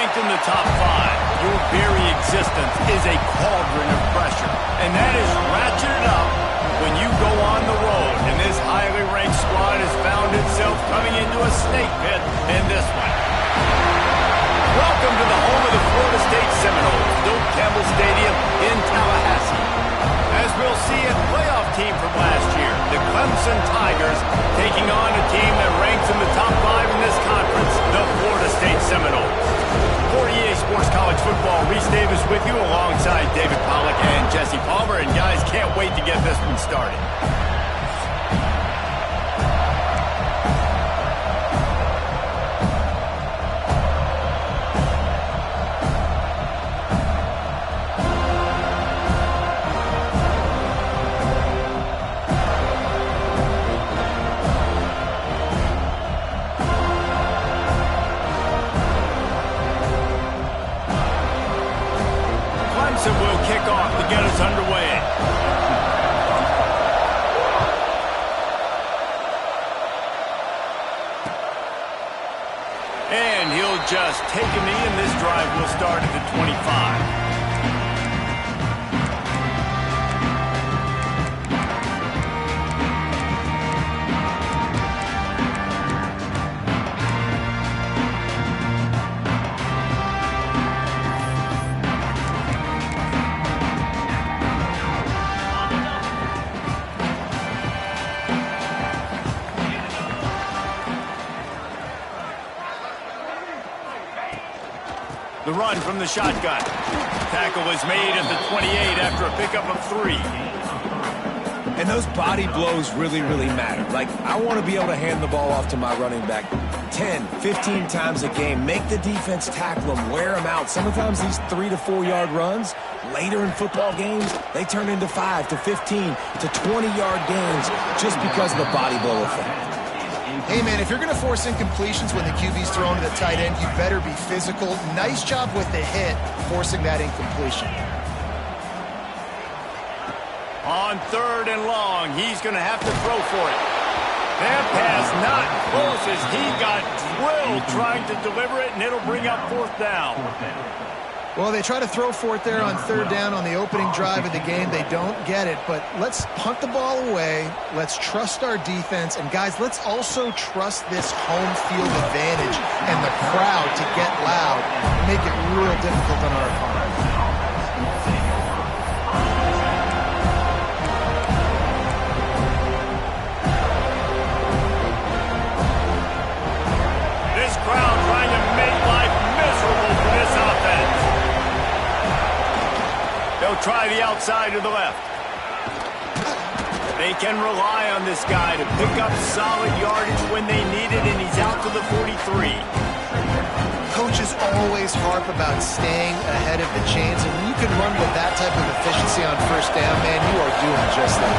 ranked in the top 5, your very existence is a cauldron of pressure. And that is ratcheted up when you go on the road. And this highly ranked squad has found itself coming into a snake pit in this one. Welcome to the home of the Florida State Seminoles, Doak Campbell Stadium in Tallahassee. As we'll see, a playoff team from last year, the Clemson Tigers, taking on a team that ranks in the top 5 in this conference, the Florida State Seminoles. For EA Sports College Football, Reese Davis with you alongside David Pollack and Jesse Palmer. And guys, can't wait to get this one started. Will kick off to get us underway. And he'll just take a knee, and this drive will start at the 25. The run from the shotgun. Tackle was made at the 28 after a pickup of 3. And those body blows really, really matter. Like, I want to be able to hand the ball off to my running back 10, 15 times a game. Make the defense tackle them, wear them out. Sometimes these 3 to 4 yard runs, later in football games, they turn into 5 to 15 to 20 yard gains just because of the body blow effect. Hey, man, if you're going to force incompletions when the QB's thrown to the tight end, you better be physical. Nice job with the hit, forcing that incompletion. On 3rd and long, he's going to have to throw for it. That pass not close as he got drilled trying to deliver it, and it'll bring up 4th down. Well, they try to throw for it there on 3rd down on the opening drive of the game. They don't get it, but let's punt the ball away. Let's trust our defense. And, guys, let's also trust this home field advantage and the crowd to get loud and make it real difficult on our opponent. This crowd trying to make life miserable for this offense. They'll try the outside to the left. They can rely on this guy to pick up solid yardage when they need it, and he's out to the 43. Coaches always harp about staying ahead of the chains, and when you can run with that type of efficiency on 1st down, man, you are doing just that.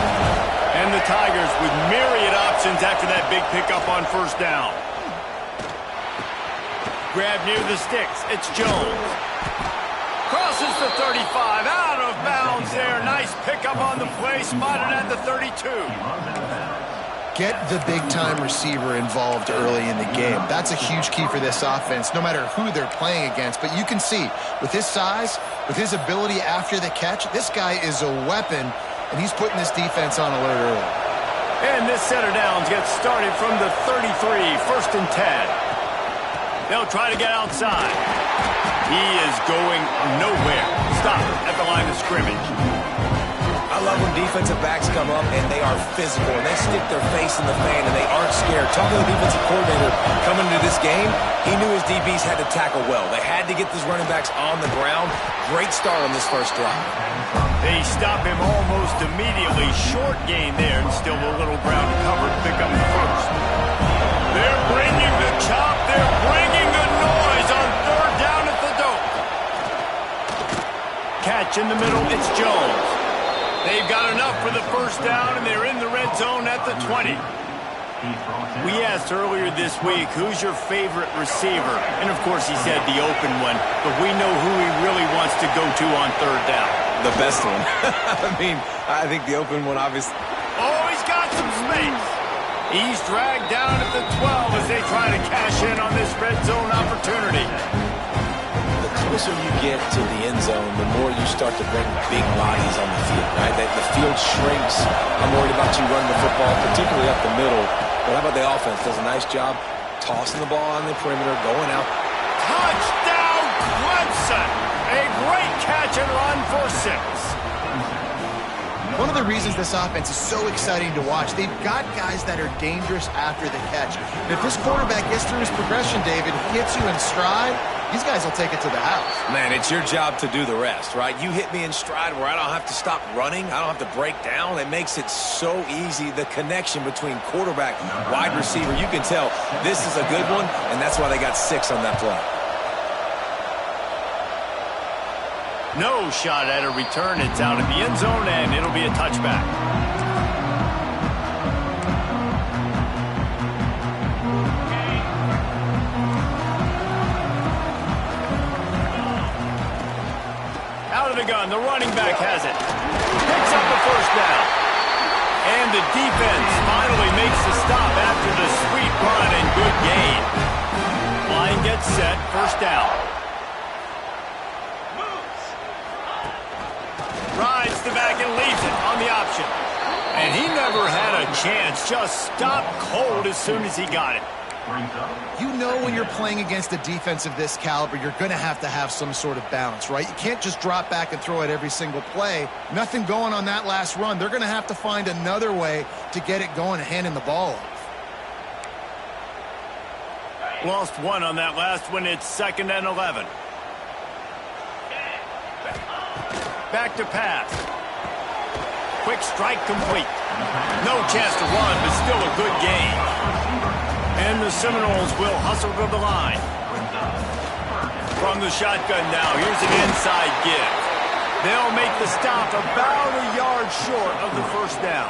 And the Tigers with myriad options after that big pickup on 1st down. Grab near the sticks. It's Jones. Crosses the 35, out of bounds there. Nice pickup on the play, spotted at the 32. Get the big-time receiver involved early in the game. That's a huge key for this offense, no matter who they're playing against. But you can see, with his size, with his ability after the catch, this guy is a weapon, and he's putting this defense on alert early. And this set of downs gets started from the 33, 1st and 10. They'll try to get outside. He is going nowhere. Stop at the line of scrimmage. I love when defensive backs come up and they are physical and they stick their face in the fan and they aren't scared. Talking to the defensive coordinator coming into this game, he knew his DBs had to tackle well. They had to get these running backs on the ground. Great start on this 1st drive. They stop him almost immediately. Short gain there and still a little ground to cover to pick up the 1st. They're bringing the chop. They're bringing the noise on 3rd down at the Doak. Catch in the middle. It's Jones. They've got enough for the 1st down, and they're in the red zone at the 20. We asked earlier this week, who's your favorite receiver? And, of course, he said the open one, but we know who he really wants to go to on 3rd down. The best one. I think the open one, obviously. Oh, he's got some space. He's dragged down at the 12 as they try to cash in on this red zone opportunity. closer you get to the end zone, the more you start to bring big bodies on the field, right? The field shrinks. I'm worried about you running the football, particularly up the middle. But how about the offense? Does a nice job tossing the ball on the perimeter, going out. Touchdown, Clemson! A great catch and run for 6. One of the reasons this offense is so exciting to watch, they've got guys that are dangerous after the catch. And if this quarterback gets through his progression, David, hits you in stride, these guys will take it to the house. Man, it's your job to do the rest, right? You hit me in stride where I don't have to stop running. I don't have to break down. It makes it so easy. The connection between quarterback, wide receiver, you can tell this is a good one, and that's why they got 6 on that play. No shot at a return. It's out of the end zone, and it'll be a touchback. Out of the gun, the running back has it. Picks up the first down. And the defense finally makes the stop after the sweet run and good gain. Line gets set, first down. Rides the back and leaves it on the option. And he never had a chance. Just stopped cold as soon as he got it. You know when you're playing against a defense of this caliber, you're going to have some sort of balance, right? You can't just drop back and throw it every single play. Nothing going on that last run. They're going to have to find another way to get it going and handing the ball off. Lost 1 on that last one. It's 2nd and 11. Back to pass. Quick strike complete. No chance to run, but still a good game. And the Seminoles will hustle to the line. From the shotgun now, here's an inside give. They'll make the stop about a yard short of the first down.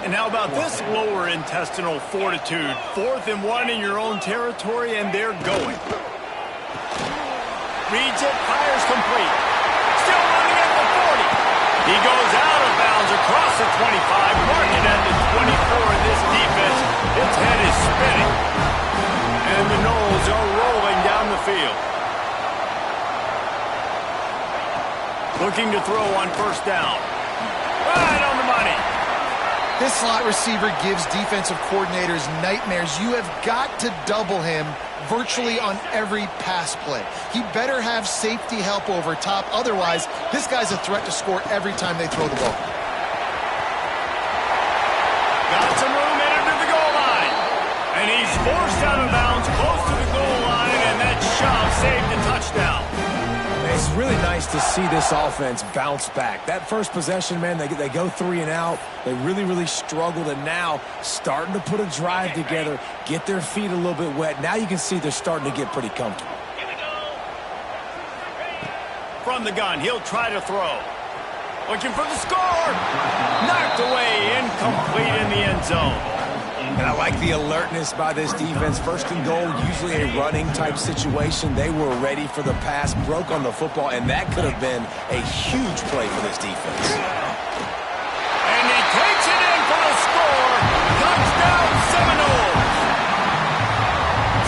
And how about this lower intestinal fortitude? 4th and 1 in your own territory, and they're going. Reads it, fires complete. Still running at the 40. He goes out of bounds across the 25, marking at the 24 in this defense. Its head is spinning. And the Noles are rolling down the field. Looking to throw on first down. Right on the money. This slot receiver gives defensive coordinators nightmares. You have got to double him virtually on every pass play. He better have safety help over top. Otherwise, this guy's a threat to score every time they throw the ball. Got some room in to the goal line. And he's forced out of bounds close to the goal line, and that shove saved a touchdown. It's really nice to see this offense bounce back. That first possession, man, they go 3 and out. They really struggled, and now starting to put a drive together, get their feet a little bit wet. Now you can see they're starting to get pretty comfortable. From the gun, he'll try to throw. Looking for the score. Knocked away, incomplete in the end zone. And I like the alertness by this defense. First and goal, usually a running type situation. They were ready for the pass, broke on the football, and that could have been a huge play for this defense. And he takes it in for the score. Touchdown, Seminoles.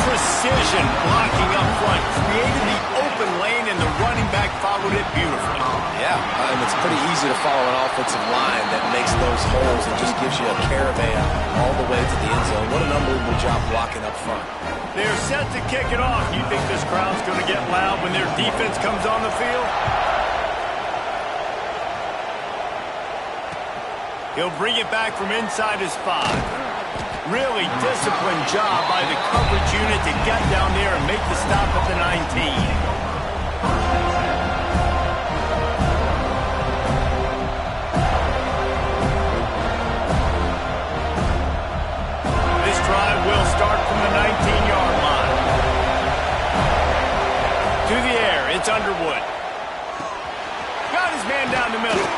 Precision blocking up front. Created the open lane, and the running back followed it beautifully. Yeah, it's pretty easy to follow an offensive line that makes those holes and just gives you a caravan all the way to the end zone. What an unbelievable job blocking up front. They're set to kick it off. You think this crowd's going to get loud when their defense comes on the field? He'll bring it back from inside his 5. Really disciplined job by the coverage unit to get down there and make the stop at the 19. Will start from the 19-yard line. To the air, it's Underwood. Got his man down the middle.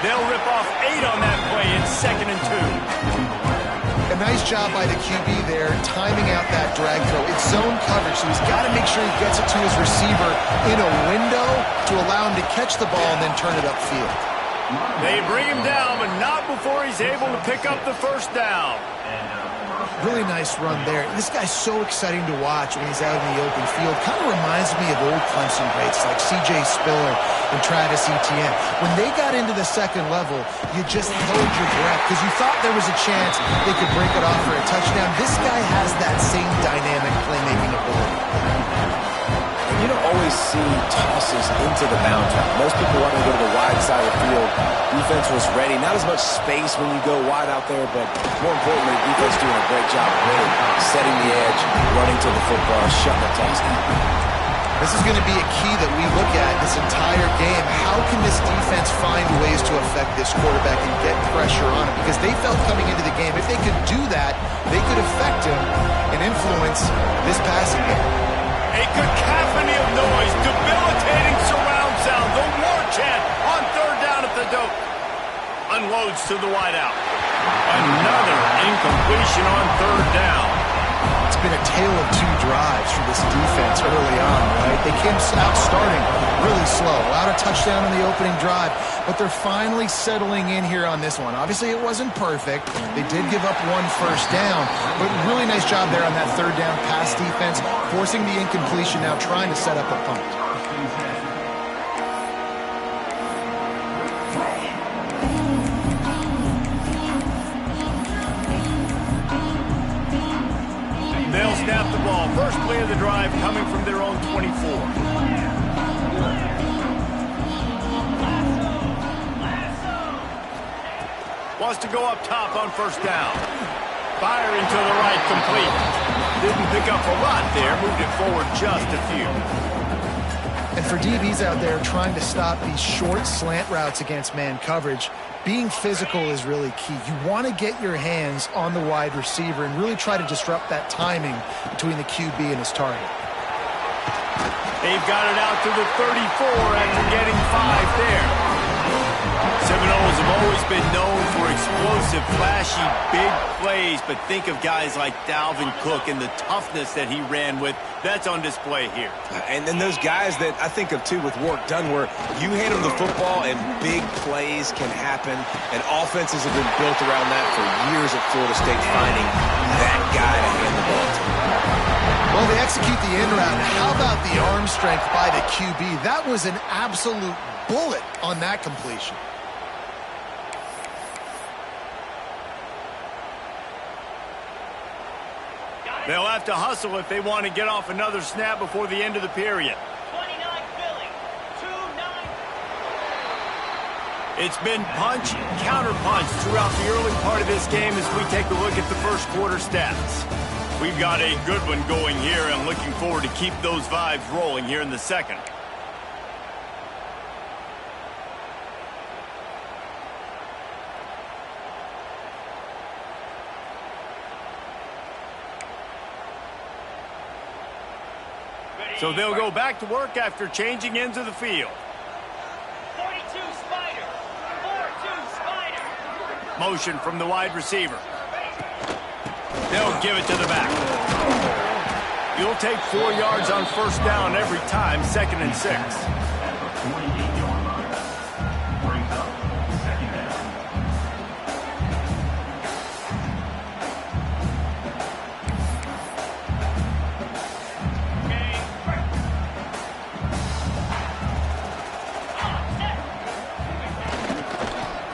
They'll rip off 8 on that play in 2nd and 2. A nice job by the QB there, timing out that drag throw. It's zone coverage, so he's got to make sure he gets it to his receiver in a window to allow him to catch the ball and then turn it upfield. They bring him down, but not before he's able to pick up the first down. Really nice run there. This guy's so exciting to watch when he's out in the open field. Kind of reminds me of old Clemson greats like C.J. Spiller and Travis Etienne. When they got into the second level, you just held your breath because you thought there was a chance they could break it off for a touchdown. This guy has that same dynamic playmaking ability. You don't always see tosses into the bounce route. Most people want to go to the wide side of the field. Defense was ready. Not as much space when you go wide out there, but more importantly, defense doing a great job of winning, setting the edge, running to the football, shutting the toss down. This is going to be a key that we look at this entire game. How can this defense find ways to affect this quarterback and get pressure on him? Because they felt coming into the game, if they could do that, they could affect him and influence this passing game. A cacophony of noise, debilitating surround sound, the war chant on third down at the dope. Unloads to the wideout. Another incompletion on third down. It's been a tale of two drives for this defense early on, right? They came out starting really slow, allowed a touchdown on the opening drive, but they're finally settling in here on this one. Obviously, it wasn't perfect. They did give up one first down, but really nice job there on that third down pass defense, forcing the incompletion, now trying to set up a punt. They'll snap the ball. First play of the drive coming from their own 24. Wants to go up top on first down. Firing to the right, complete. Didn't pick up a lot there. Moved it forward just a few. And for DBs out there trying to stop these short slant routes against man coverage, being physical is really key. You want to get your hands on the wide receiver and really try to disrupt that timing between the QB and his target. They've got it out to the 34 after getting 5 there. Seminoles have always been known for explosive, flashy, big plays, but think of guys like Dalvin Cook and the toughness that he ran with. That's on display here. And then those guys that I think of, too, with Warrick Dunn, where you hand them the football and big plays can happen, and offenses have been built around that for years at Florida State, finding that guy to hand the ball to. Well, they execute the in route. How about the arm strength by the QB? That was an absolute bullet on that completion. They'll have to hustle if they want to get off another snap before the end of the period. 29 Philly, 2-9. It's been punch, counter-punch throughout the early part of this game as we take a look at the first quarter stats. We've got a good one going here and looking forward to keep those vibes rolling here in the second. So they'll go back to work after changing into the field. 42 Spider, 4-2 Spider. Motion from the wide receiver. They'll give it to the back. You'll take 4 yards on first down every time, 2nd and 6.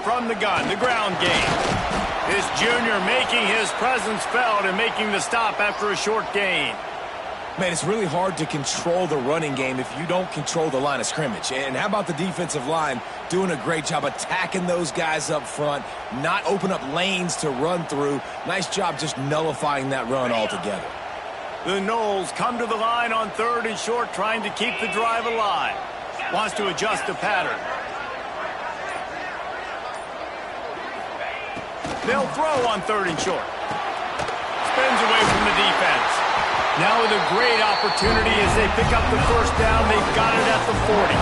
From the gun, the ground game. This junior making his presence felt and making the stop after a short gain. Man, it's really hard to control the running game if you don't control the line of scrimmage. And how about the defensive line doing a great job attacking those guys up front, not open up lanes to run through. Nice job just nullifying that run altogether. The Noles come to the line on 3rd and short, trying to keep the drive alive. Wants to adjust the pattern. They'll throw on 3rd and short. Spins away from the defense. Now with a great opportunity as they pick up the first down, they've got it at the 40.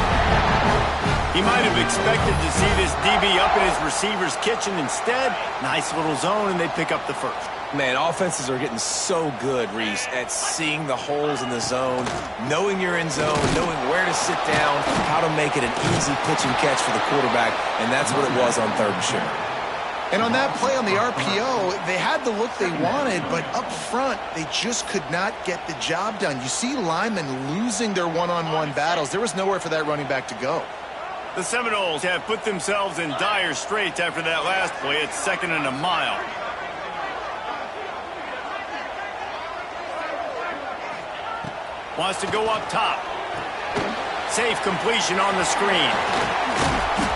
He might have expected to see this DB up in his receiver's kitchen. Instead, nice little zone, and they pick up the first. Man, offenses are getting so good, Reese, at seeing the holes in the zone, knowing you're in zone, knowing where to sit down, how to make it an easy pitch and catch for the quarterback, and that's what it was on 3rd and short. And on that play on the RPO, they had the look they wanted, but up front, they just could not get the job done. You see linemen losing their one-on-one battles. There was nowhere for that running back to go. The Seminoles have put themselves in dire straits after that last play. It's 2nd and a mile. Wants to go up top. Safe completion on the screen.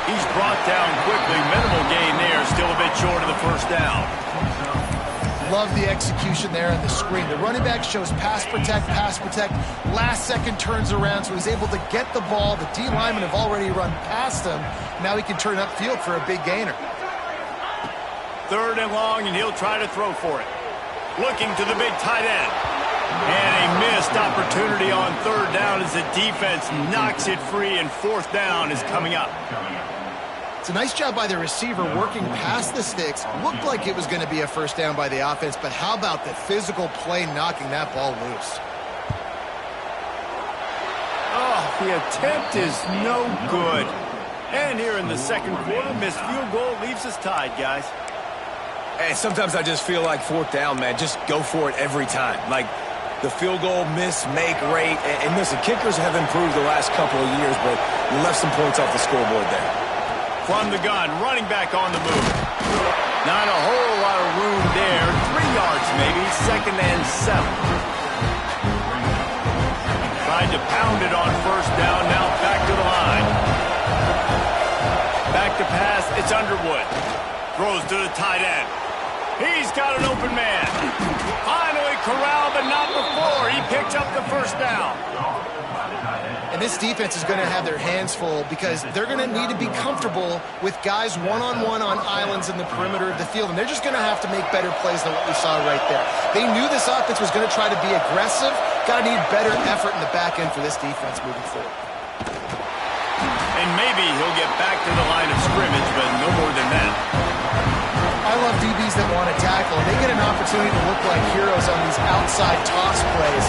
He's brought down quickly. Minimal gain there. Still a bit short of the first down. Love the execution there on the screen. The running back shows pass protect. Last second turns around, so he's able to get the ball. The D linemen have already run past him. Now he can turn upfield for a big gainer. 3rd and long, and he'll try to throw for it. Looking to the big tight end. And a missed opportunity on 3rd down as the defense knocks it free, and 4th down is coming up. It's a nice job by the receiver working past the sticks. Looked like it was going to be a first down by the offense, but how about the physical play knocking that ball loose? Oh, the attempt is no good. And here in the 2nd quarter, missed field goal leaves us tied, guys. Hey, sometimes I just feel like 4th down, man. Just go for it every time. Like the field goal miss, make rate. And listen, kickers have improved the last couple of years, but you left some points off the scoreboard there. From the gun, running back on the move. Not a whole lot of room there. 3 yards maybe, 2nd and 7. Tried to pound it on 1st down, now back to the line. Back to pass, it's Underwood. Throws to the tight end. He's got an open man. Finally corralled, but not before. He picked up the 1st down. And this defense is going to have their hands full because they're going to need to be comfortable with guys one-on-one on islands in the perimeter of the field. And they're just going to have to make better plays than what we saw right there. They knew this offense was going to try to be aggressive. Got to need better effort in the back end for this defense moving forward. And maybe he'll get back to the line of scrimmage, but no more than that. I love DBs that want to tackle. They get an opportunity to look like heroes on these outside toss plays.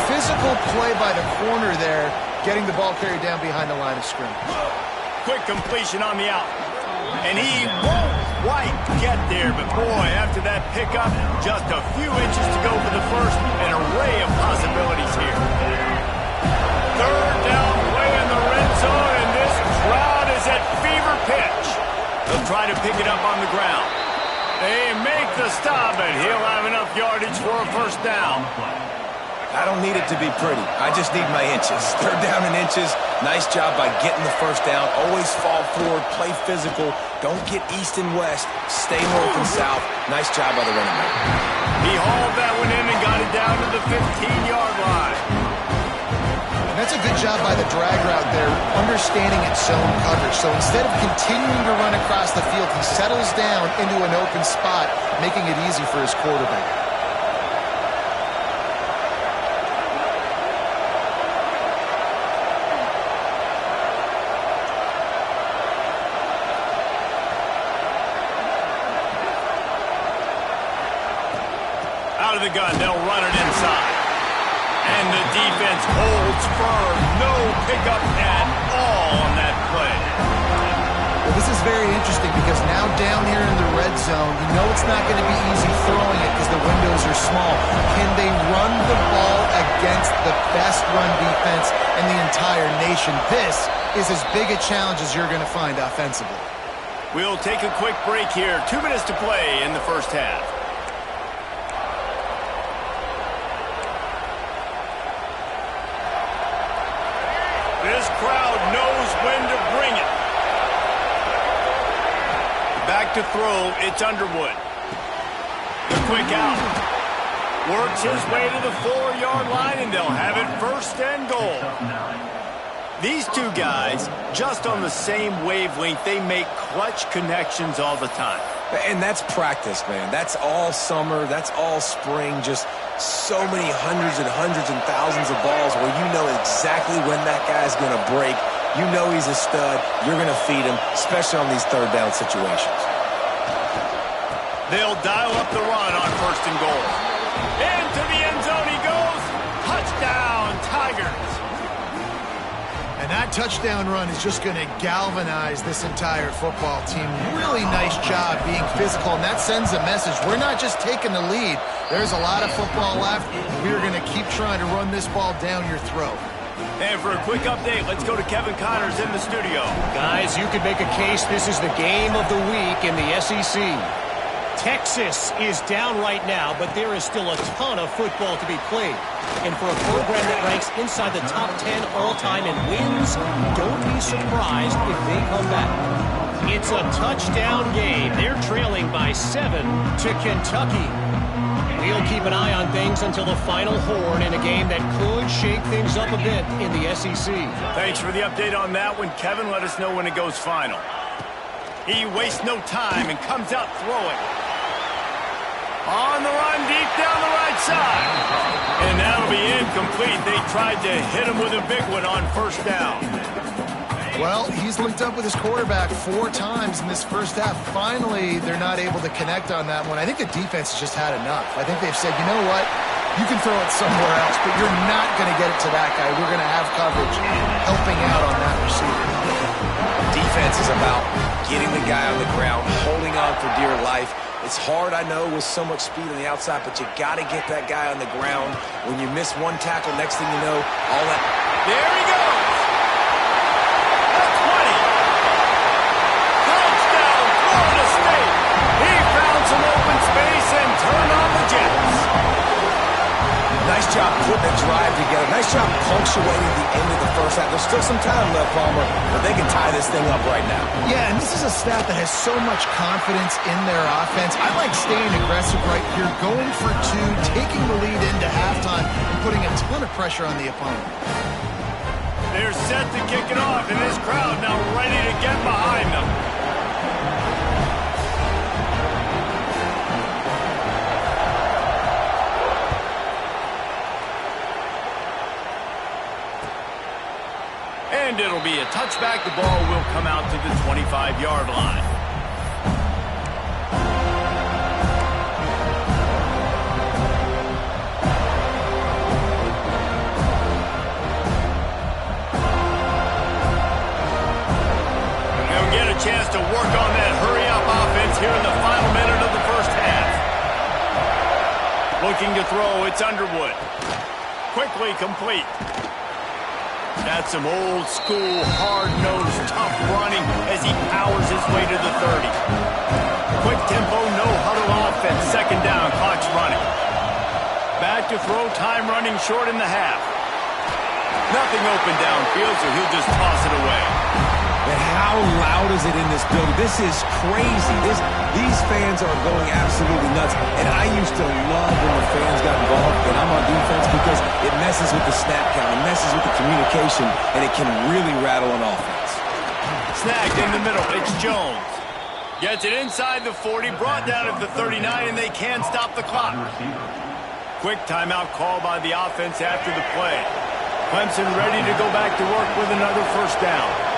Physical play by the corner there, getting the ball carried down behind the line of scrimmage. Quick completion on the out. And he won't quite get there, but boy, after that pickup, just a few inches to go for the first. An array of possibilities here. 3rd down play in the red zone, and this crowd is at fever pitch. They'll try to pick it up on the ground. They make the stop, and he'll have enough yardage for a 1st down. I don't need it to be pretty. I just need my inches. 3rd down in inches. Nice job by getting the 1st down. Always fall forward, play physical. Don't get east and west. Stay north and south. Nice job by the running back. He hauled that one in and got it down to the 15-yard line. And that's a good job by the drag route there, understanding its zone coverage. So instead of continuing to run across the field, he settles down into an open spot, making it easy for his quarterback. Out of the gun, they'll run it inside. And the defense holds firm. No pickup at all on that play. Well, this is very interesting because now down here in the red zone, you know it's not going to be easy throwing it because the windows are small. Can they run the ball against the best run defense in the entire nation? This is as big a challenge as you're going to find offensively. We'll take a quick break here. 2 minutes to play in the 1st half. This crowd knows when to bring it. Back to throw, it's Underwood. The quick out. Works his way to the 4-yard line, and they'll have it 1st and goal. These two guys, just on the same wavelength, they make clutch connections all the time. And that's practice, man. That's all summer. That's all spring. Just so many hundreds and thousands of balls where you know exactly when that guy's going to break. You know he's a stud. You're going to feed him, especially on these 3rd down situations. They'll dial up the run on 1st and goal. Into the end zone he goes. Touchdown, Tigers. And that touchdown run is just going to galvanize this entire football team. Really nice job being physical, and that sends a message. We're not just taking the lead. There's a lot of football left. We're going to keep trying to run this ball down your throat. And for a quick update, let's go to Kevin Connors in the studio. Guys, you could make a case this is the game of the week in the SEC. Texas is down right now, but there is still a ton of football to be played. And for a program that ranks inside the top 10 all-time in wins, don't be surprised if they come back. It's a touchdown game. They're trailing by 7 to Kentucky. We'll keep an eye on things until the final horn in a game that could shake things up a bit in the SEC. Thanks for the update on that one, Kevin. Let us know when it goes final. He wastes no time and comes out throwing. On the run, deep down the right side. And that'll be incomplete. They tried to hit him with a big one on first down. Well, he's linked up with his quarterback 4 times in this first half. Finally, they're not able to connect on that one. I think the defense has just had enough. I think they've said, you know what? You can throw it somewhere else, but you're not going to get it to that guy. We're going to have coverage helping out on that receiver. Defense is about getting the guy on the ground, holding on for dear life. It's hard, I know, with so much speed on the outside, but you got to get that guy on the ground. When you miss one tackle, next thing you know, all that... There he goes! That's 20! Touchdown, Florida State! He found some open space and turned on the Jets. Nice job putting a drive together. Nice job punctuating the end of the first half. There's still some time left, Palmer, but they can tie this thing up right now. Yeah, and this is a staff that has so much confidence in their offense. I like staying aggressive right here, going for 2, taking the lead into halftime, and putting a ton of pressure on the opponent. They're set to kick it off, and this crowd now ready to get behind them. And it'll be a touchback. The ball will come out to the 25-yard line. And we get a chance to work on that hurry-up offense here in the final minute of the first half. Looking to throw, it's Underwood. Quickly complete. That's some old-school, hard-nosed, tough running as he powers his way to the 30. Quick tempo, no-huddle offense. Second down, clock's running. Back to throw, time running short in the half. Nothing open downfield, so he'll just toss it away. But how loud is it in this building? This is crazy. These fans are going absolutely nuts. And I used to love when the fans got involved, and I'm on defense, because it messes with the snap count, it messes with the communication, and it can really rattle an offense. Snagged in the middle, it's Jones. Gets it inside the 40, brought down at the 39, and they can't stop the clock. Quick timeout call by the offense after the play. Clemson ready to go back to work with another first down.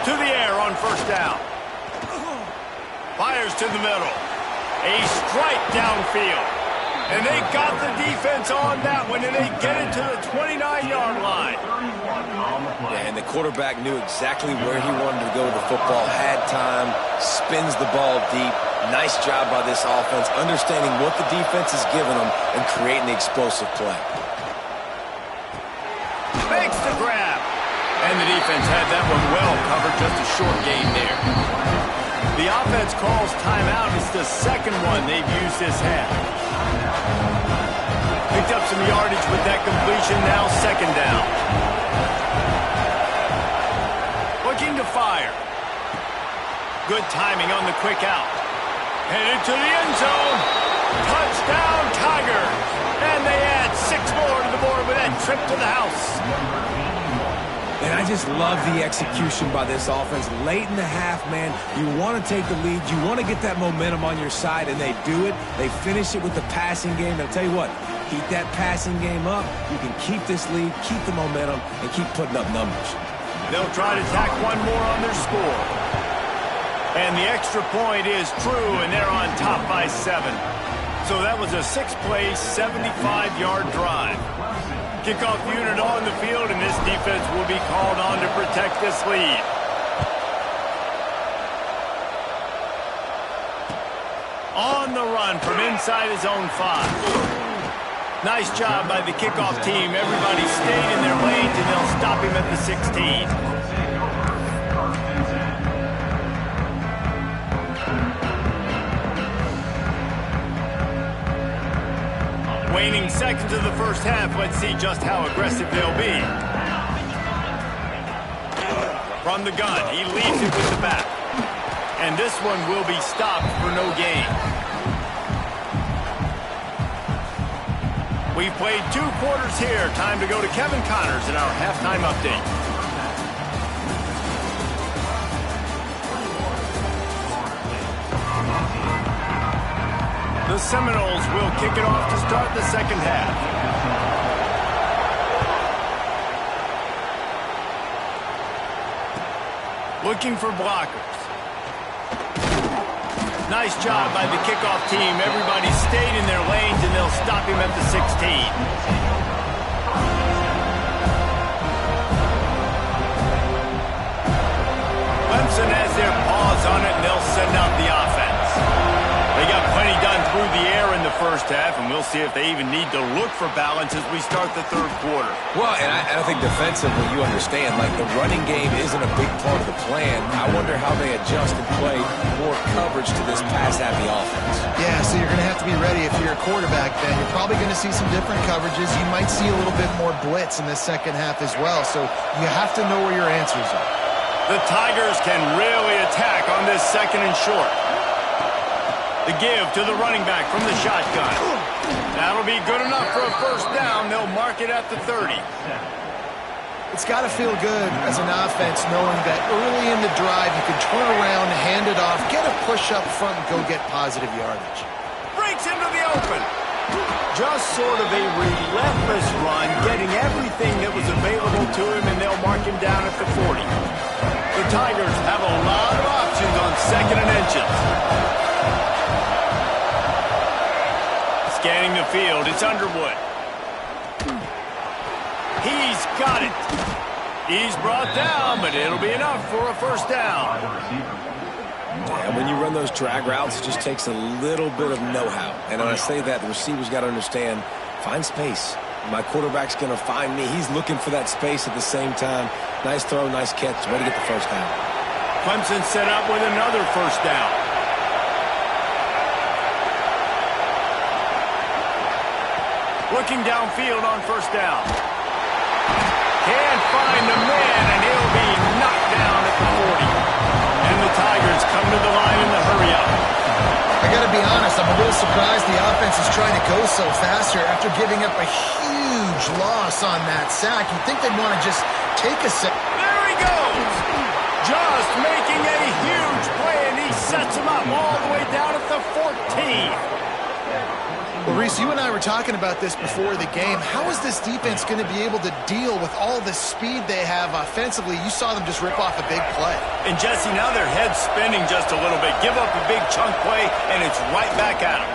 To the air on first down. Fires to the middle. A strike downfield. And they got the defense on that one, and they get it to the 29-yard line. And the quarterback knew exactly where he wanted to go with the football, had time, spins the ball deep. Nice job by this offense, understanding what the defense is giving them and creating the explosive play. Makes the grab. And the defense had that one well covered, just a short gain there. The offense calls timeout. It's the second one they've used this half. Picked up some yardage with that completion, now second down. Looking to fire. Good timing on the quick out. Headed to the end zone. Touchdown, Tigers. And they add 6 more to the board with that trip to the house. And I just love the execution by this offense. Late in the half, man, you want to take the lead. You want to get that momentum on your side, and they do it. They finish it with the passing game. And I'll tell you what, keep that passing game up. You can keep this lead, keep the momentum, and keep putting up numbers. They'll try to tack one more on their score. And the extra point is true, and they're on top by 7. So that was a 6-play, 75-yard drive. Kickoff unit on the field, and this defense will be called on to protect this lead. On the run from inside his own 5. Nice job by the kickoff team. Everybody stayed in their lanes, and they'll stop him at the 16. Waning seconds of the first half. Let's see just how aggressive they'll be. From the gun, he leads it with the back. And this one will be stopped for no gain. We've played 2 quarters here. Time to go to Kevin Connors in our halftime update. The Seminoles will kick it off to start the second half. Looking for blockers. Nice job by the kickoff team. Everybody stayed in their lanes, and they'll stop him at the 16. Clemson has their paws on it, and they'll send out the offense. They got plenty done through the air in the first half, and we'll see if they even need to look for balance as we start the third quarter. Well, and I think defensively, you understand, like the running game isn't a big part of the plan. I wonder how they adjust and play more coverage to this pass-happy offense. Yeah, so you're going to have to be ready if you're a quarterback, Ben. You're probably going to see some different coverages. You might see a little bit more blitz in the second half as well, so you have to know where your answers are. The Tigers can really attack on this second and short. The give to the running back from the shotgun. That'll be good enough for a first down. They'll mark it at the 30. It's got to feel good as an offense knowing that early in the drive you can turn around, hand it off, get a push up front, and go get positive yardage. Breaks into the open. Just sort of a relentless run, getting everything that was available to him, and they'll mark him down at the 40. The Tigers have a lot of options on second and inches. Scanning the field, it's Underwood. He's got it. He's brought down, but it'll be enough for a first down. And when you run those drag routes, it just takes a little bit of know-how. And when I say that, the receiver's got to understand, find space. My quarterback's going to find me. He's looking for that space at the same time. Nice throw, nice catch. Way to get the first down. Clemson set up with another first down. Looking downfield on first down. Can't find the man, and he'll be knocked down at the 40. And the Tigers come to the line in the hurry up. I got to be honest, I'm a little surprised the offense is trying to go so fast here after giving up a huge loss on that sack. You'd think they'd want to just take a sack. There he goes! Just making a huge play, and he sets him up all the way down at the 14. Well, Reese, you and I were talking about this before the game. How is this defense going to be able to deal with all the speed they have offensively? You saw them just rip off a big play. And, Jesse, now their head's spinning just a little bit. Give up a big chunk play, and it's right back at them.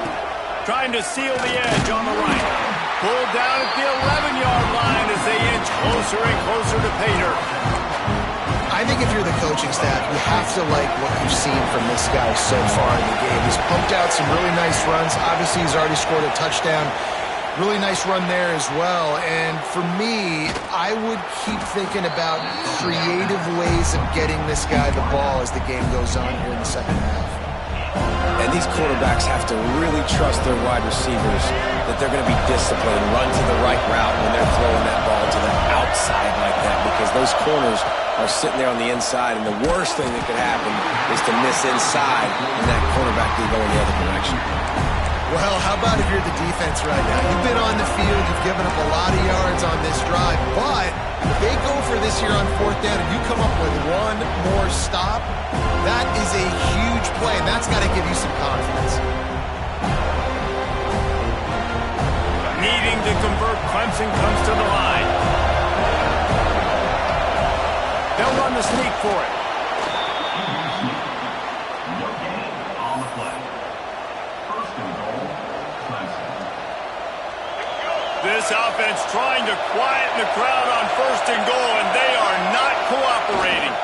Trying to seal the edge on the right. Pulled down at the 11-yard line as they inch closer and closer to pay dirt. I think if you're the coaching staff, you have to like what you've seen from this guy so far in the game. He's pumped out some really nice runs. Obviously, he's already scored a touchdown. Really nice run there as well. And for me, I would keep thinking about creative ways of getting this guy the ball as the game goes on here in the second half. And these quarterbacks have to really trust their wide receivers that they're going to be disciplined, run to the right route when they're throwing that ball to the outside like that, because those corners are sitting there on the inside, and the worst thing that could happen is to miss inside and that cornerback can go in the other direction. Well, how about if you're the defense right now? You've been on the field, you've given up a lot of yards on this drive, but if they go for this here on fourth down and you come up with one more stop, that is a huge play, and that's got to give you some confidence. Needing to convert, Clemson comes to the line. They'll run the sneak for it. This offense trying to quieten the crowd on 1st and goal, and they are not cooperating.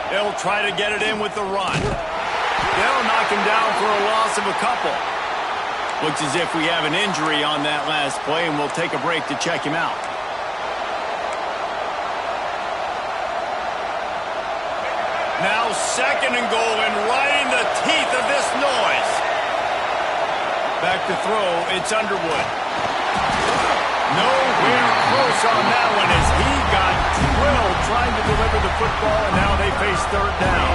They'll try to get it in with the run. They'll knock him down for a loss of a couple. Looks as if we have an injury on that last play, and we'll take a break to check him out. Now 2nd and goal, and right in the teeth of this noise. Back to throw, it's Underwood. Nowhere close on that one as he got drilled trying to deliver the football, and now they face 3rd down.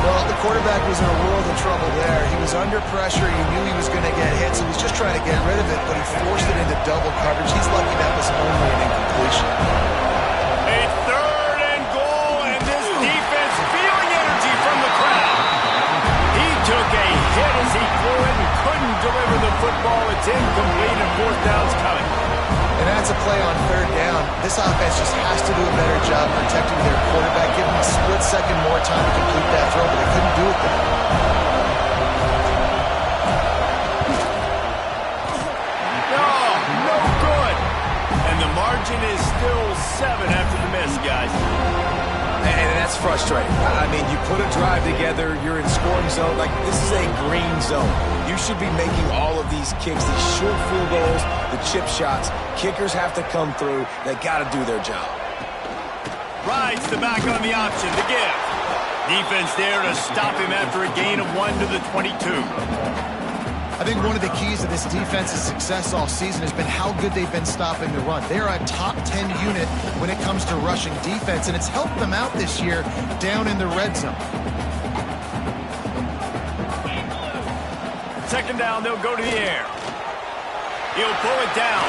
Well, the quarterback was in a world of trouble there. He was under pressure. He knew he was going to get hit, so he was just trying to get rid of it, but he forced it into double coverage. He's lucky that was only an incompletion. A 3rd and goal, and this defense feeling energy from the crowd. He took a hit as he threw it and couldn't deliver the football. It's incomplete, and 4th down's coming. And that's a play on 3rd down. This offense just has to do a better job protecting their quarterback, give him a split second more time to complete that throw, but they couldn't do it there. No good. And the margin is still 7 after the miss, guys. And that's frustrating. I mean, you put a drive together, you're in scoring zone. Like, this is a green zone. You should be making all of these kicks, these short field goals, the chip shots. Kickers have to come through. They got to do their job. Rides the back on the option to give. Defense there to stop him after a gain of 1 to the 22. I think one of the keys to this defense's success all season has been how good they've been stopping the run. They're a top 10 unit when it comes to rushing defense, and it's helped them out this year down in the red zone. 2nd down, they'll go to the air. He'll pull it down.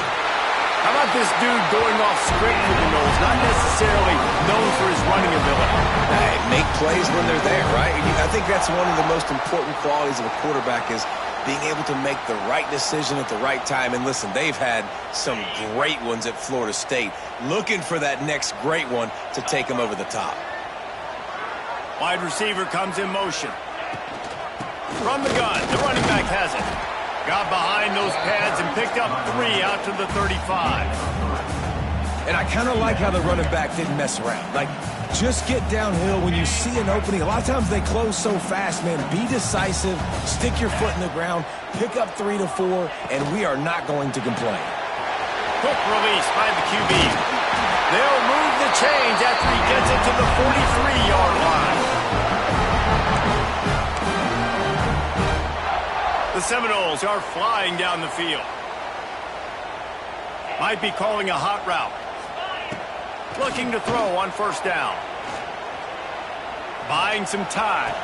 How about this dude going off script for the Noles? Not necessarily known for his running ability. Hey, make plays when they're there, right? I think that's one of the most important qualities of a quarterback is being able to make the right decision at the right time. And listen, they've had some great ones at Florida State. Looking for that next great one to take them over the top. Wide receiver comes in motion. From the gun, the running back has it. Got behind those pads and picked up 3 out to the 35. And I kind of like how the running back didn't mess around. Like, just get downhill when you see an opening. A lot of times they close so fast, man. Be decisive, stick your foot in the ground, pick up 3 to 4, and we are not going to complain. Quick release by the QB. They'll move the chains after he gets it to the 43-yard line. The Seminoles are flying down the field. Might be calling a hot route. Looking to throw on 1st down. Buying some time.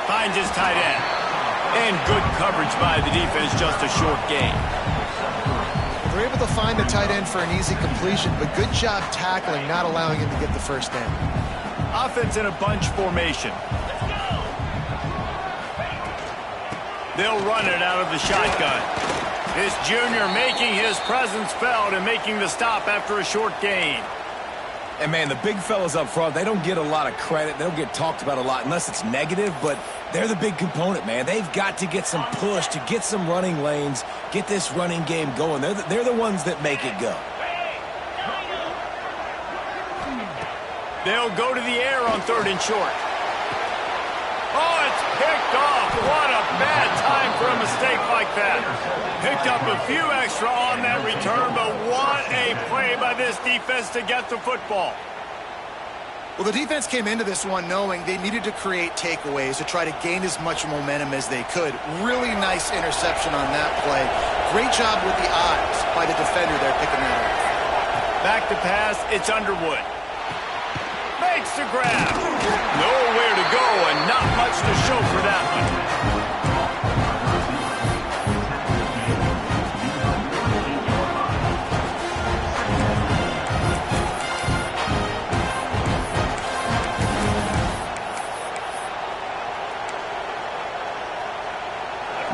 Finds his tight end. And good coverage by the defense, just a short gain. They're able to find the tight end for an easy completion, but good job tackling, not allowing him to get the 1st down. Offense in a bunch formation. They'll run it out of the shotgun. This junior making his presence felt and making the stop after a short gain. And, man, the big fellas up front, they don't get a lot of credit. They don't get talked about a lot unless it's negative, but they're the big component, man. They've got to get some push to get some running lanes, get this running game going. They're the ones that make it go. They'll go to the air on 3rd and short. Oh, it's picked off. What a bad time for a mistake like that. Picked up a few extra on that return, but what a play by this defense to get the football. Well, the defense came into this one knowing they needed to create takeaways to try to gain as much momentum as they could. Really nice interception on that play. Great job with the eyes by the defender there picking that up. Back to pass, it's Underwood. Makes the grab. Nowhere to go and not much to show for that one.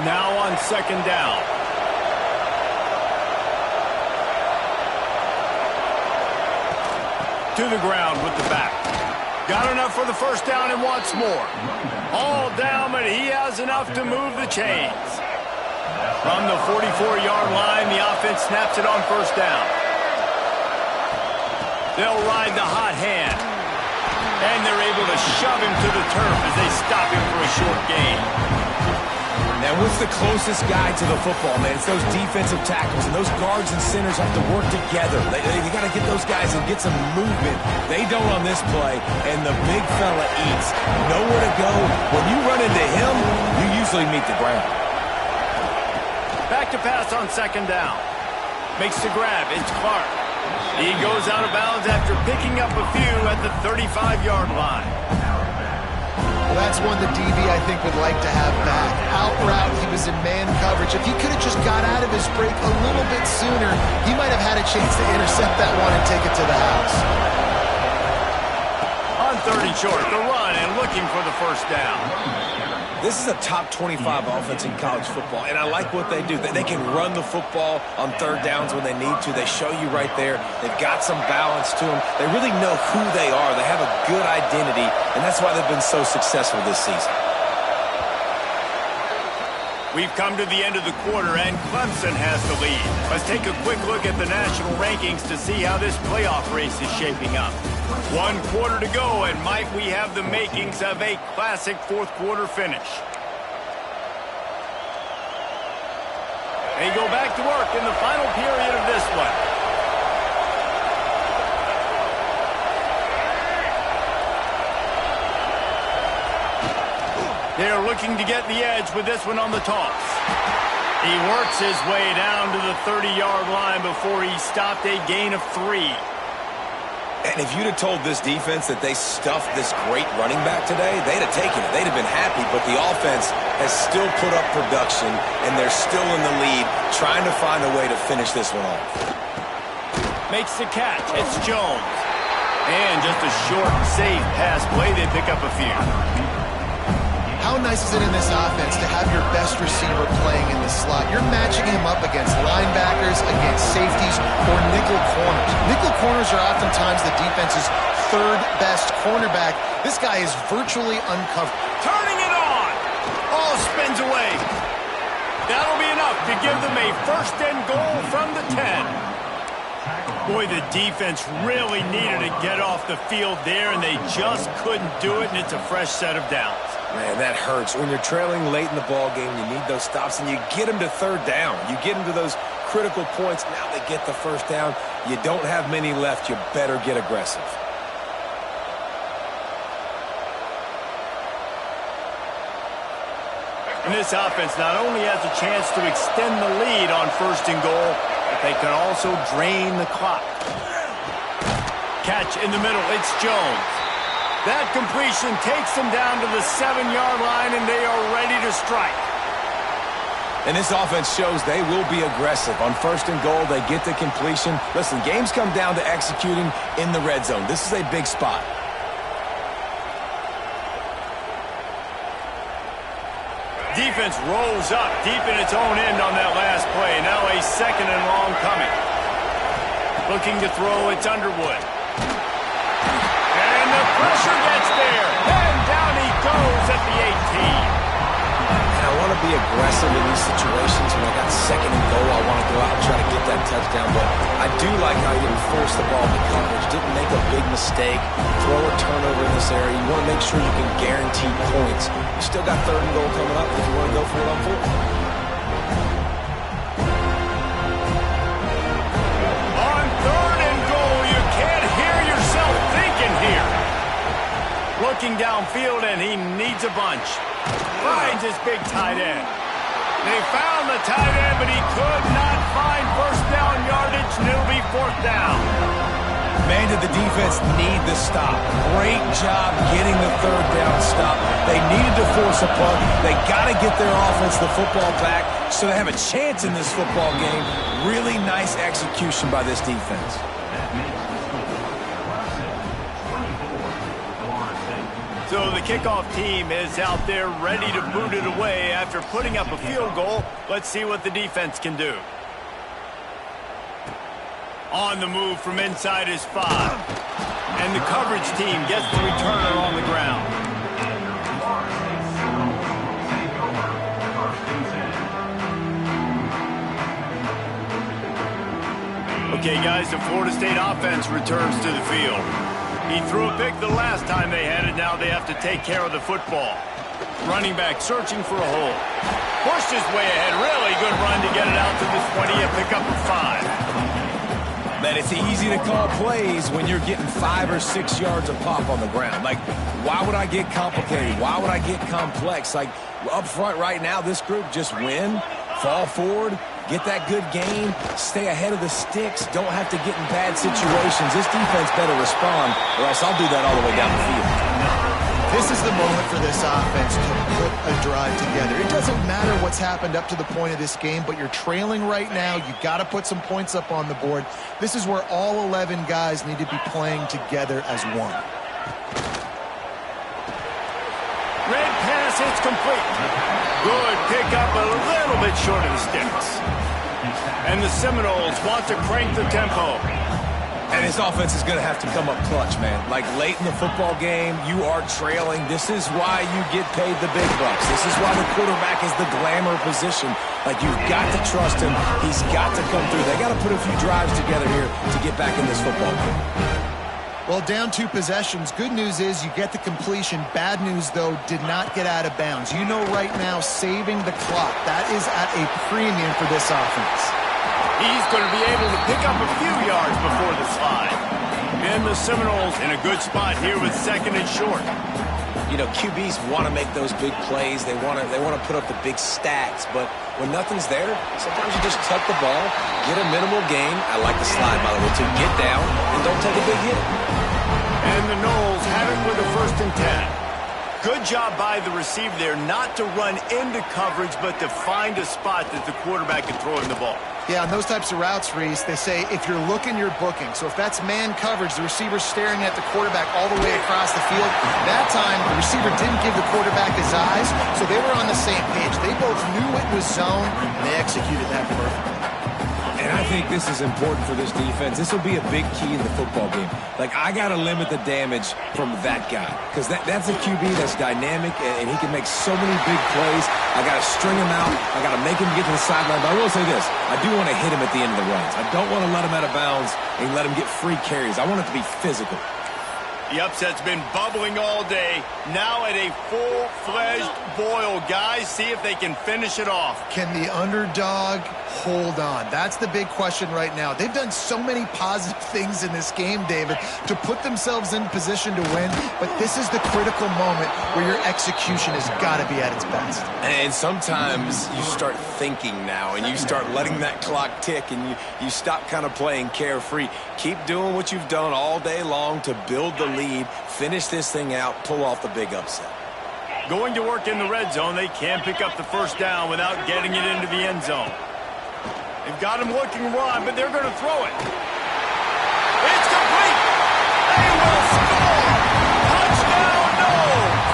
Now on 2nd down. To the ground with the back. Got enough for the 1st down and wants more. All down, but he has enough to move the chains. From the 44-yard line, the offense snaps it on 1st down. They'll ride the hot hand. And they're able to shove him to the turf as they stop him for a short gain. Now, what's the closest guy to the football, man? It's those defensive tackles, and those guards and centers have to work together. They got to get those guys and get some movement. They don't on this play, and the big fella eats. Nowhere to go. When you run into him, you usually meet the ground. Back to pass on second down. Makes the grab. It's Clark. He goes out of bounds after picking up a few at the 35-yard line. Well, that's one the DB, I think, would like to have back. Out route, he was in man coverage. If he could have just got out of his break a little bit sooner, he might have had a chance to intercept that one and take it to the house. On 30 short, the run and looking for the first down. This is a top 25 offense in college football, and I like what they do. They can run the football on third downs when they need to. They show you right there. They've got some balance to them. They really know who they are. They have a good identity, and that's why they've been so successful this season. We've come to the end of the quarter, and Clemson has the lead. Let's take a quick look at the national rankings to see how this playoff race is shaping up. 1 quarter to go, and might we have the makings of a classic fourth-quarter finish. They go back to work in the final period of this one. They're looking to get the edge with this one on the toss. He works his way down to the 30-yard line before he stopped a gain of 3. And if you'd have told this defense that they stuffed this great running back today, they'd have taken it. They'd have been happy, but the offense has still put up production, and they're still in the lead, trying to find a way to finish this one off. Makes the catch. It's Jones. And just a short, safe pass play. They pick up a few. How nice is it in this offense to have your best receiver playing in the slot? You're matching him up against linebackers, against safeties, or nickel corners. Nickel corners are oftentimes the defense's third best cornerback. This guy is virtually uncovered. Turning it on. All spins away. That'll be enough to give them a first and goal from the 10. Boy, the defense really needed to get off the field there, and they just couldn't do it, and it's a fresh set of downs. Man, that hurts. When you're trailing late in the ball game, you need those stops, and you get them to third down. You get them to those critical points. Now they get the first down. You don't have many left. You better get aggressive. And this offense not only has a chance to extend the lead on first and goal, but they can also drain the clock. Catch in the middle. It's Jones. That completion takes them down to the 7-yard line, and they are ready to strike. And this offense shows they will be aggressive. On first and goal, they get the completion. Listen, games come down to executing in the red zone. This is a big spot. Defense rolls up deep in its own end on that last play. Now a second and long coming. Looking to throw, it's Underwood. And the pressure gets there. And down he goes at the 18. And I want to be aggressive in these situations. When I got second and goal, I want to go out and try to get that touchdown. But I do like how you didn't force the ball to coverage. Didn't make a big mistake. Throw a turnover in this area. You want to make sure you can guarantee points. You still got third and goal coming up if you want to go for it on fourth. On third and goal, you can't hear yourself thinking here. Looking downfield, and he needs a bunch. Finds his big tight end. They found the tight end, but he could not find first down yardage, and it'll be fourth down. Man, did the defense need the stop. Great job getting the third down stop. They needed to force a punt. They got to get their offense the football back so they have a chance in this football game. Really nice execution by this defense. So the kickoff team is out there ready to boot it away after putting up a field goal. Let's see what the defense can do. On the move from inside his 5. And the coverage team gets the returner on the ground. Okay, guys, the Florida State offense returns to the field. He threw a pick the last time they had it. Now they have to take care of the football. Running back searching for a hole. Pushed his way ahead. Really good run to get it out to the 20 and pick up a 5. Man, it's easy to call plays when you're getting 5 or 6 yards of pop on the ground. Like, why would I get complicated? Why would I get complex? Like, up front right now, this group just win, fall forward, get that good gain, stay ahead of the sticks, don't have to get in bad situations. This defense better respond, or else I'll do that all the way down the field. This is the moment for this offense to put a drive together. It doesn't matter what's happened up to the point of this game, but you're trailing right now. You got to put some points up on the board. This is where all 11 guys need to be playing together as one. Red pass, it's complete. Good pickup, a little bit short of the sticks. And the Seminoles want to crank the tempo. And his offense is going to have to come up clutch, man. Like, late in the football game, you are trailing. This is why you get paid the big bucks. This is why the quarterback is the glamour position. Like, you've got to trust him. He's got to come through. They got to put a few drives together here to get back in this football game. Well, down 2 possessions. Good news is you get the completion. Bad news, though, did not get out of bounds. You know right now, saving the clock, that is at a premium for this offense. He's going to be able to pick up a few yards before the slide. And the Seminoles in a good spot here with 2nd and short. You know, QBs want to make those big plays. They want to put up the big stats. But when nothing's there, sometimes you just tuck the ball, get a minimal gain. I like the slide, by the way, to get down and don't take a big hit. And the Noles have it with a 1st and 10. Good job by the receiver there not to run into coverage, but to find a spot that the quarterback can throw him the ball. Yeah, on those types of routes, Reese, they say if you're looking, you're booking. So if that's man coverage, the receiver's staring at the quarterback all the way across the field. That time, the receiver didn't give the quarterback his eyes, so they were on the same page. They both knew it was zone, and they executed that perfectly. And I think this is important for this defense. This will be a big key in the football game. Like, I got to limit the damage from that guy because that's a QB that's dynamic, and he can make so many big plays. I got to string him out. I got to make him get to the sideline. But I will say this. I do want to hit him at the end of the runs. I don't want to let him out of bounds and let him get free carries. I want it to be physical. The upset's been bubbling all day. Now at a full-fledged boil. Guys, see if they can finish it off. Can the underdog hold on? That's the big question right now. They've done so many positive things in this game, David, to put themselves in position to win. But this is the critical moment where your execution has got to be at its best. And sometimes you start thinking now, and you start letting that clock tick, and you stop kind of playing carefree. Keep doing what you've done all day long to build the lead, finish this thing out, pull off the big upset. Going to work in the red zone, they can pick up the 1st down without getting it into the end zone. They've got him looking run, but they're going to throw it. It's complete! They will score! Touchdown, Noles!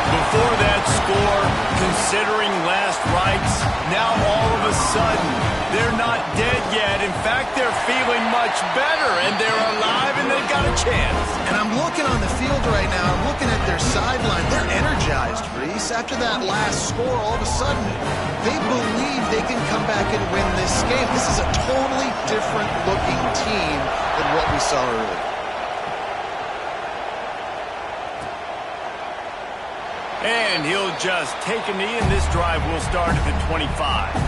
Before that score, considering last rites, now all of a sudden, they're not dead yet. In fact, they're feeling much better, and they're alive, and they've got a chance. And I'm looking on the field right now. I'm looking at their sideline. They're energized, Reese. After that last score, all of a sudden, they believe they can come back and win this game. This is a totally different-looking team than what we saw earlier. And he'll just take a knee, and this drive will start at the 25.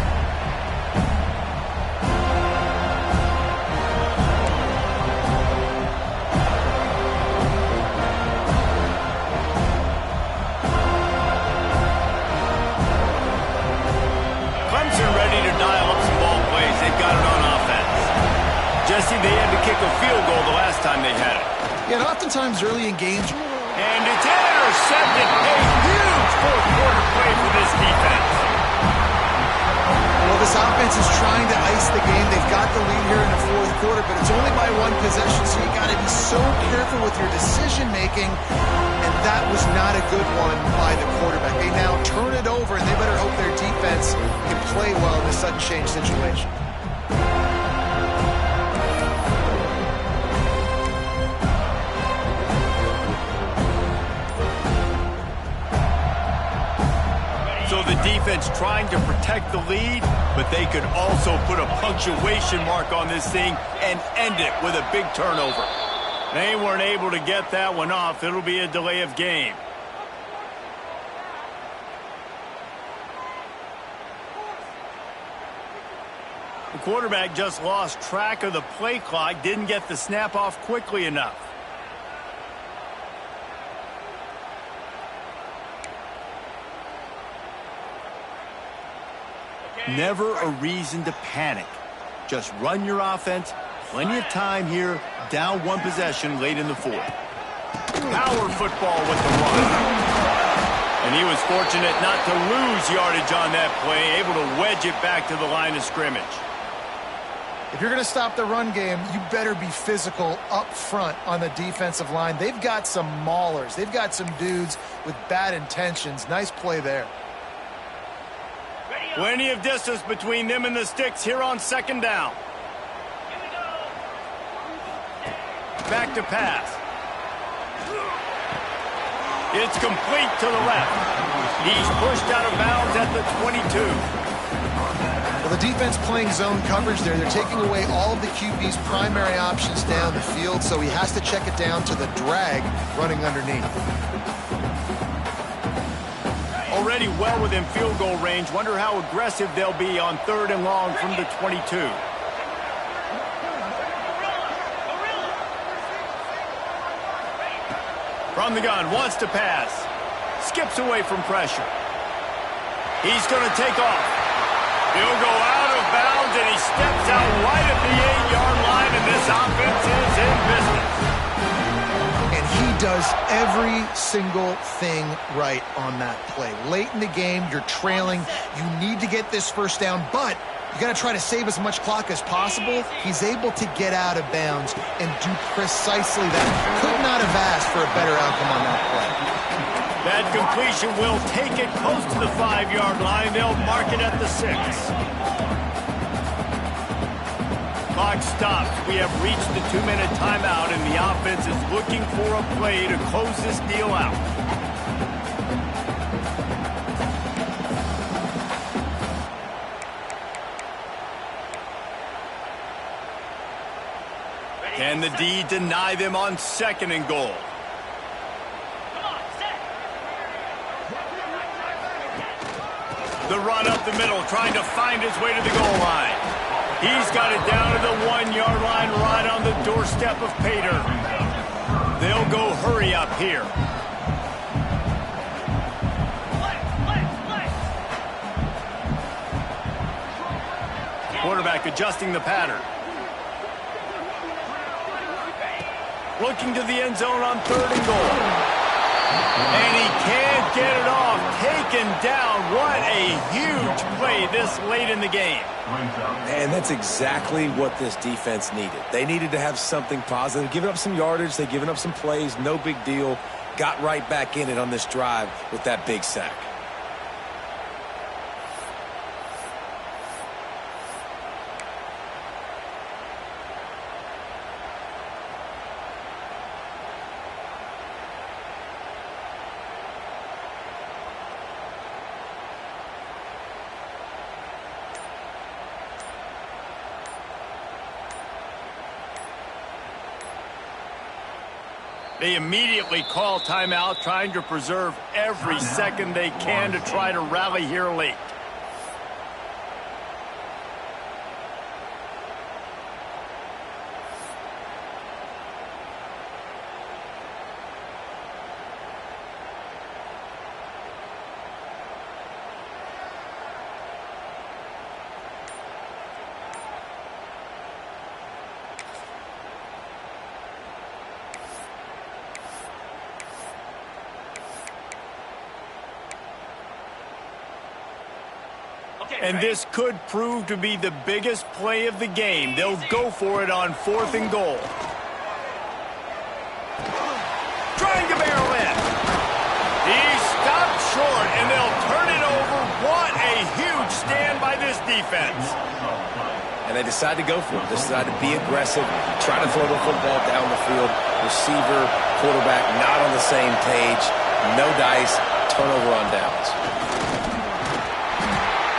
Ready to dial up some ball plays. They've got it on offense. Jesse, they had to kick a field goal the last time they had it. Yeah, and oftentimes early in games. And it's intercepted. A huge 4th quarter play for this defense. Well, this offense is trying to ice the game. They've got the lead here in the 4th quarter, but it's only by 1 possession, so you got to be so careful with your decision-making, and that was not a good one by the quarterback. They now turn it over, and they better hope their defense can play well in this sudden change situation. So the defense trying to protect the lead, but they could also put a punctuation mark on this thing and end it with a big turnover. They weren't able to get that one off. It'll be a delay of game. The quarterback just lost track of the play clock, didn't get the snap off quickly enough. Never a reason to panic. Just run your offense. Plenty of time here, down one possession late in the fourth. Power football with the run. And he was fortunate not to lose yardage on that play, able to wedge it back to the line of scrimmage. If you're going to stop the run game, you better be physical up front on the defensive line. They've got some maulers. They've got some dudes with bad intentions. Nice play there. Plenty of distance between them and the sticks here on second down. Back to pass. It's complete to the left. He's pushed out of bounds at the 22. Well, the defense playing zone coverage there. They're taking away all of the QB's primary options down the field, so he has to check it down to the drag running underneath. Already well within field goal range. Wonder how aggressive they'll be on 3rd and long from the 22. From the gun, wants to pass. Skips away from pressure. He's going to take off. He'll go out of bounds, and he steps out right at the 8-yard line, and this offense is in business. And he does every single thing right on that play. Late in the game, you're trailing. You need to get this first down, but you got to try to save as much clock as possible. He's able to get out of bounds and do precisely that. Could not have asked for a better outcome on that play. That completion will take it close to the 5-yard line. They'll mark it at the 6. Clock stops. We have reached the 2-minute timeout, and the offense is looking for a play to close this deal out. Can the D deny them on 2nd and goal? The run up the middle, trying to find his way to the goal line. He's got it down to the 1-yard line, right on the doorstep of Pater. They'll go hurry up here. Quarterback adjusting the pattern. Looking to the end zone on 3rd and goal. And he can't get it off. Taken down. What a huge play this late in the game. And that's exactly what this defense needed. They needed to have something positive. Giving up some yardage. They've given up some plays. No big deal. Got right back in it on this drive with that big sack. They immediately call timeout, trying to preserve every second they can to try to rally here late. And this could prove to be the biggest play of the game. They'll go for it on 4th and goal. Trying to barrel in. He stopped short, and they'll turn it over. What a huge stand by this defense. And they decide to go for it. They decide to be aggressive, try to throw the football down the field. Receiver, quarterback not on the same page. No dice, turnover on downs.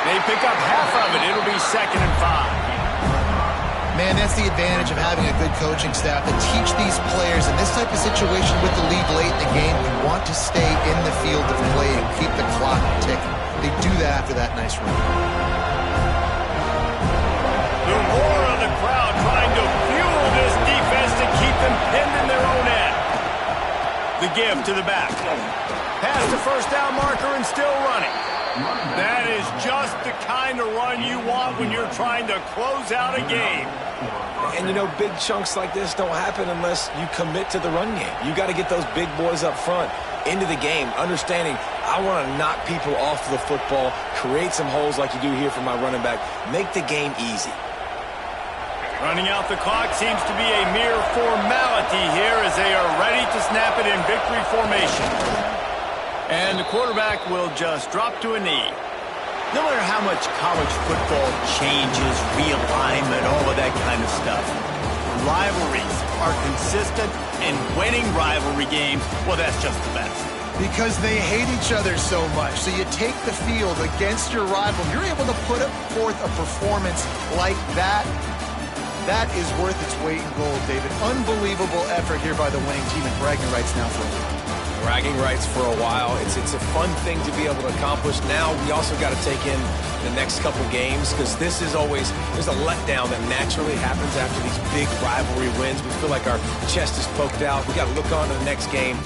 They pick up half of it. It'll be 2nd and 5. Man, that's the advantage of having a good coaching staff to teach these players in this type of situation with the lead late in the game. You want to stay in the field of play and keep the clock ticking. They do that after that nice run. The roar of the crowd trying to fuel this defense to keep them pinned in their own end. The give to the back. Past the first down marker and still running. That is just the kind of run you want when you're trying to close out a game. And, you know, big chunks like this don't happen unless you commit to the run game. You got to get those big boys up front into the game, understanding I want to knock people off the football, create some holes like you do here for my running back, make the game easy. Running out the clock seems to be a mere formality here as they are ready to snap it in victory formation. And the quarterback will just drop to a knee. No matter how much college football changes, realignment, all of that kind of stuff, rivalries are consistent, and winning rivalry games, well, that's just the best. Because they hate each other so much. So you take the field against your rival. You're able to put forth a performance like that. That is worth its weight in gold, David. Unbelievable effort here by the winning team, and bragging rights now for a while. Bragging rights for a while. It's a fun thing to be able to accomplish. Now we also got to take in the next couple games because this is always, there's a letdown that naturally happens after these big rivalry wins. We feel like our chest is poked out. We got to look on to the next game.